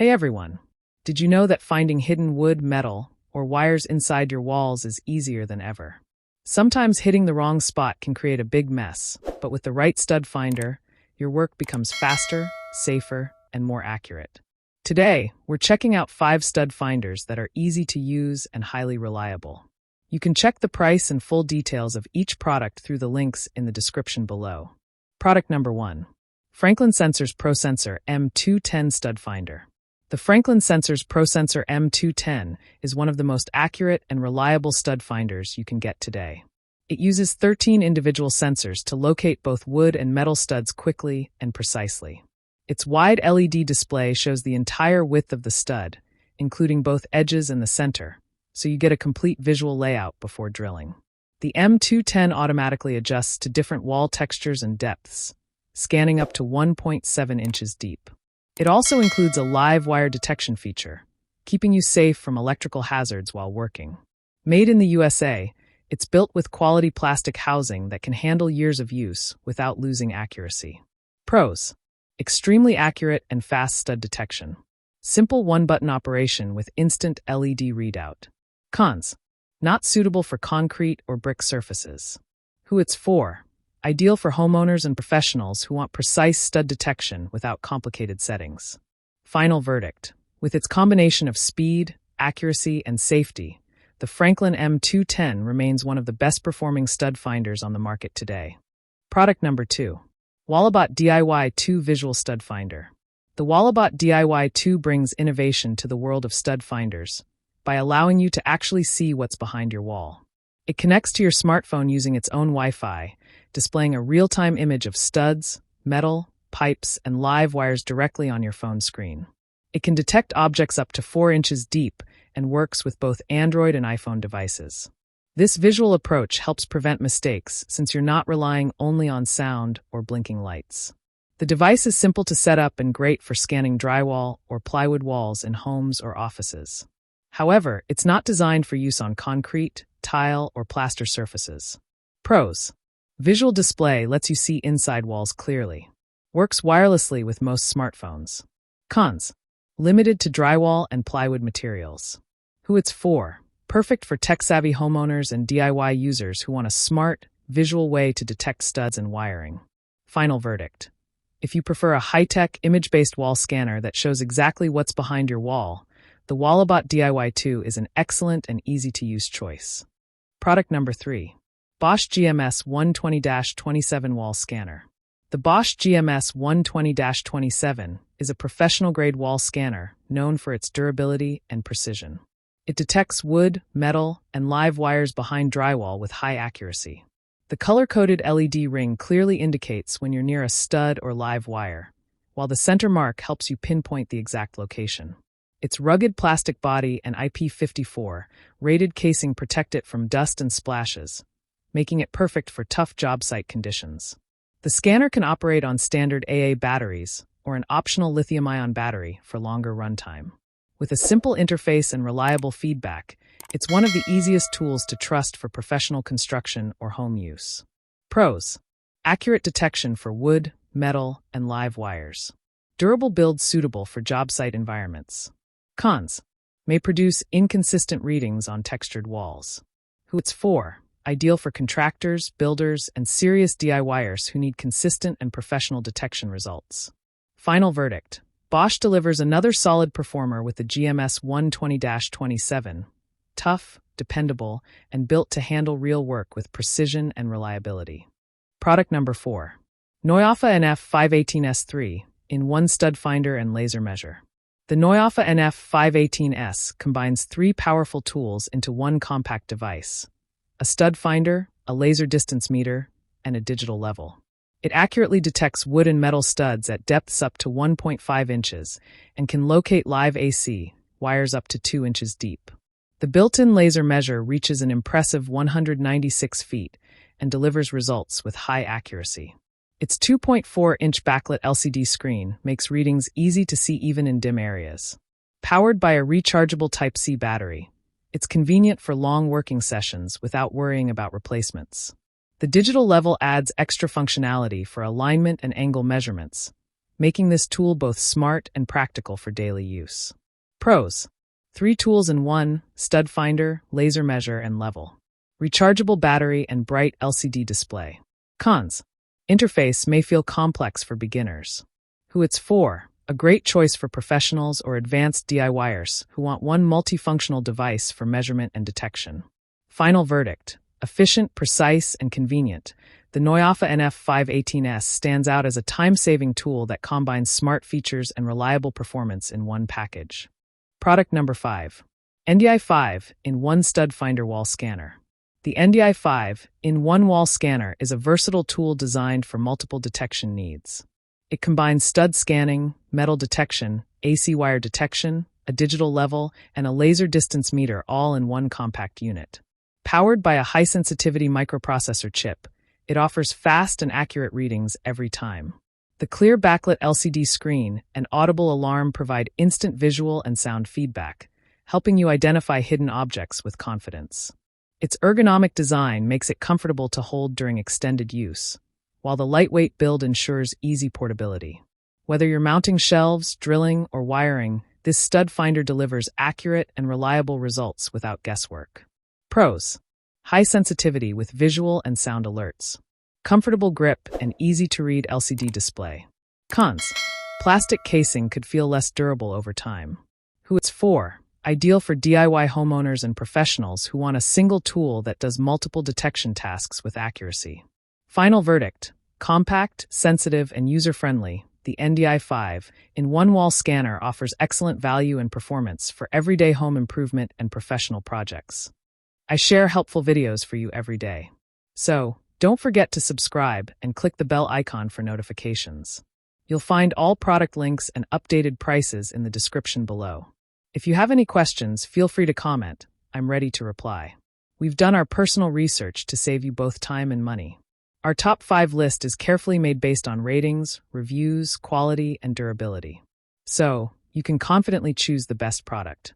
Hey everyone! Did you know that finding hidden wood, metal, or wires inside your walls is easier than ever? Sometimes hitting the wrong spot can create a big mess, but with the right stud finder, your work becomes faster, safer, and more accurate. Today, we're checking out 5 stud finders that are easy to use and highly reliable. You can check the price and full details of each product through the links in the description below. Product number 1. Franklin Sensor's ProSensor M210 Stud Finder. The Franklin Sensor's ProSensor M210 is one of the most accurate and reliable stud finders you can get today. It uses 13 individual sensors to locate both wood and metal studs quickly and precisely. Its wide LED display shows the entire width of the stud, including both edges and the center, so you get a complete visual layout before drilling. The M210 automatically adjusts to different wall textures and depths, scanning up to 1.7 inches deep. It also includes a live wire detection feature, keeping you safe from electrical hazards while working. Made in the USA, it's built with quality plastic housing that can handle years of use without losing accuracy. Pros: extremely accurate and fast stud detection. Simple one-button operation with instant LED readout. Cons: not suitable for concrete or brick surfaces. Who it's for: ideal for homeowners and professionals who want precise stud detection without complicated settings. Final verdict: with its combination of speed, accuracy, and safety, the Franklin M210 remains one of the best-performing stud finders on the market today. Product number 2. Walabot DIY 2 Visual Stud Finder. The Walabot DIY 2 brings innovation to the world of stud finders by allowing you to actually see what's behind your wall. It connects to your smartphone using its own Wi-Fi, displaying a real-time image of studs, metal, pipes, and live wires directly on your phone screen. It can detect objects up to 4 inches deep and works with both Android and iPhone devices. This visual approach helps prevent mistakes since you're not relying only on sound or blinking lights. The device is simple to set up and great for scanning drywall or plywood walls in homes or offices. However, it's not designed for use on concrete, tile, or plaster surfaces. Pros: visual display lets you see inside walls clearly. Works wirelessly with most smartphones. Cons: limited to drywall and plywood materials. Who it's for: perfect for tech-savvy homeowners and DIY users who want a smart, visual way to detect studs and wiring. Final verdict: if you prefer a high-tech, image-based wall scanner that shows exactly what's behind your wall, the Walabot DIY 2 is an excellent and easy-to-use choice. Product number 3. Bosch GMS 120-27 Wall Scanner. The Bosch GMS 120-27 is a professional-grade wall scanner known for its durability and precision. It detects wood, metal, and live wires behind drywall with high accuracy. The color-coded LED ring clearly indicates when you're near a stud or live wire, while the center mark helps you pinpoint the exact location. Its rugged plastic body and IP54 rated casing protect it from dust and splashes, making it perfect for tough job site conditions. The scanner can operate on standard AA batteries or an optional lithium-ion battery for longer runtime. With a simple interface and reliable feedback, it's one of the easiest tools to trust for professional construction or home use. Pros: accurate detection for wood, metal, and live wires. Durable build suitable for job site environments. Cons: may produce inconsistent readings on textured walls. Who it's for: ideal for contractors, builders, and serious DIYers who need consistent and professional detection results. Final verdict: Bosch delivers another solid performer with the GMS 120-27, tough, dependable, and built to handle real work with precision and reliability. Product number 4. NOYAFA NF518S3 in 1 Stud Finder and Laser Measure. The NOYAFA NF518S combines 3 powerful tools into one compact device: a stud finder, a laser distance meter, and a digital level. It accurately detects wood and metal studs at depths up to 1.5 inches and can locate live AC wires up to 2 inches deep. The built-in laser measure reaches an impressive 196 feet and delivers results with high accuracy. Its 2.4-inch backlit LCD screen makes readings easy to see even in dim areas. Powered by a rechargeable Type-C battery, it's convenient for long working sessions without worrying about replacements. The digital level adds extra functionality for alignment and angle measurements, making this tool both smart and practical for daily use. Pros: 3 tools in one: stud finder, laser measure, and level. Rechargeable battery and bright LCD display. Cons: interface may feel complex for beginners. Who it's for: a great choice for professionals or advanced DIYers who want one multifunctional device for measurement and detection. Final verdict: efficient, precise, and convenient. The NOYAFA NF518S stands out as a time-saving tool that combines smart features and reliable performance in one package. Product number 5. NDI5 in-1 Stud Finder Wall Scanner. The NDI5 in-1 Wall Scanner is a versatile tool designed for multiple detection needs. It combines stud scanning, metal detection, AC wire detection, a digital level, and a laser distance meter all in one compact unit. Powered by a high-sensitivity microprocessor chip, it offers fast and accurate readings every time. The clear backlit LCD screen and audible alarm provide instant visual and sound feedback, helping you identify hidden objects with confidence. Its ergonomic design makes it comfortable to hold during extended use, while the lightweight build ensures easy portability. Whether you're mounting shelves, drilling, or wiring, this stud finder delivers accurate and reliable results without guesswork. Pros: high sensitivity with visual and sound alerts. Comfortable grip and easy-to-read LCD display. Cons: plastic casing could feel less durable over time. Who it's for: ideal for DIY homeowners and professionals who want a single tool that does multiple detection tasks with accuracy. Final verdict: compact, sensitive, and user-friendly, the NDI5 in-1 Wall Scanner offers excellent value and performance for everyday home improvement and professional projects. I share helpful videos for you every day. So, don't forget to subscribe and click the bell icon for notifications. You'll find all product links and updated prices in the description below. If you have any questions, feel free to comment. I'm ready to reply. We've done our personal research to save you both time and money. Our top 5 list is carefully made based on ratings, reviews, quality, and durability. So, you can confidently choose the best product.